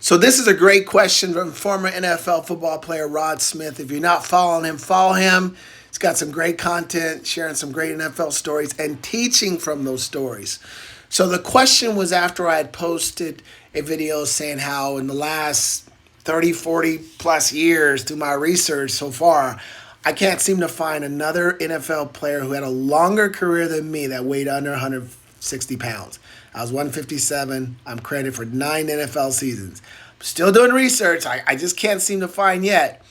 So this is a great question from former NFL football player Rod Smith. If you're not following him, follow him. He's got some great content, sharing some great NFL stories and teaching from those stories. So the question was after I had posted a video saying how in the last 30, 40 plus years through my research so far, I can't seem to find another NFL player who had a longer career than me that weighed under 160 pounds. I was 157. I'm credited for 9 NFL seasons. I'm still doing research. I just can't seem to find yet.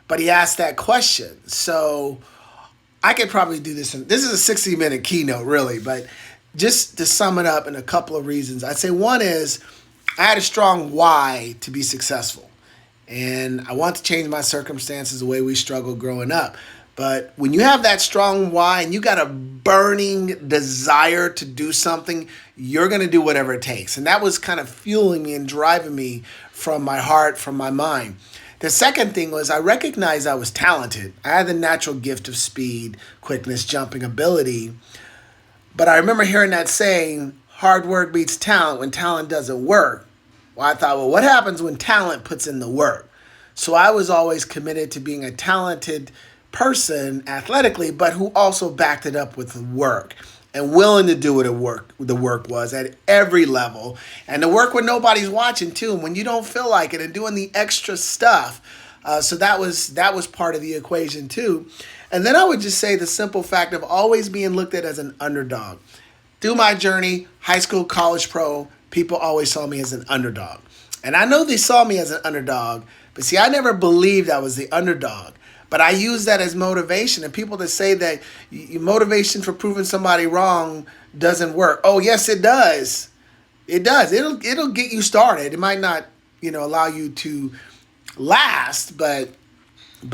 But he asked that question. So I could probably do this. This is a 60-minute keynote, really. But just to sum it up in a couple of reasons, I'd say one is I had a strong why to be successful. And I want to change my circumstances, the way we struggled growing up. But when you have that strong why and you got a burning desire to do something, you're going to do whatever it takes. And that was kind of fueling me and driving me from my heart, from my mind. The second thing was I recognized I was talented. I had the natural gift of speed, quickness, jumping ability. But I remember hearing that saying, hard work beats talent when talent doesn't work. Well, I thought, well, what happens when talent puts in the work? So I was always committed to being a talented person athletically, but who also backed it up with work and willing to do what the work was at every level, and to work when nobody's watching too, and when you don't feel like it, and doing the extra stuff. So that was part of the equation too. And then I would just say the simple fact of always being looked at as an underdog. Through my journey, high school, college, pro, people always saw me as an underdog. And I know they saw me as an underdog, but see, I never believed I was the underdog. But I use that as motivation. And people that say that motivation for proving somebody wrong doesn't work. Oh, yes, it does. It does. It'll get you started. It might not, allow you to last, but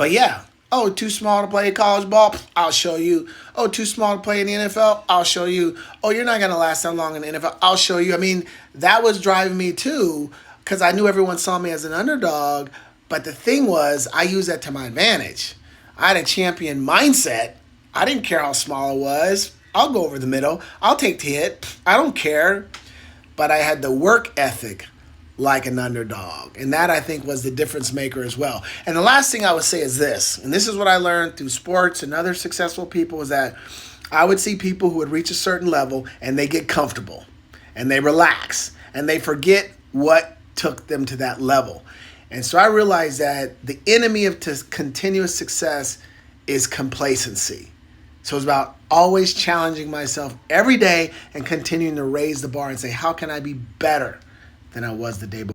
yeah. Oh, too small to play college ball? I'll show you. Oh, too small to play in the NFL? I'll show you. Oh, you're not going to last that long in the NFL? I'll show you. I mean, that was driving me too, because I knew everyone saw me as an underdog. But the thing was, I used that to my advantage. I had a champion mindset. I didn't care how small I was. I'll go over the middle. I'll take the hit. I don't care. But I had the work ethic like an underdog. And that, I think, was the difference maker as well. And the last thing I would say is this, and this is what I learned through sports and other successful people, is that I would see people who would reach a certain level and they get comfortable and they relax and they forget what took them to that level. And so I realized that the enemy of continuous success is complacency. So it's about always challenging myself every day and continuing to raise the bar and say, how can I be better than I was the day before?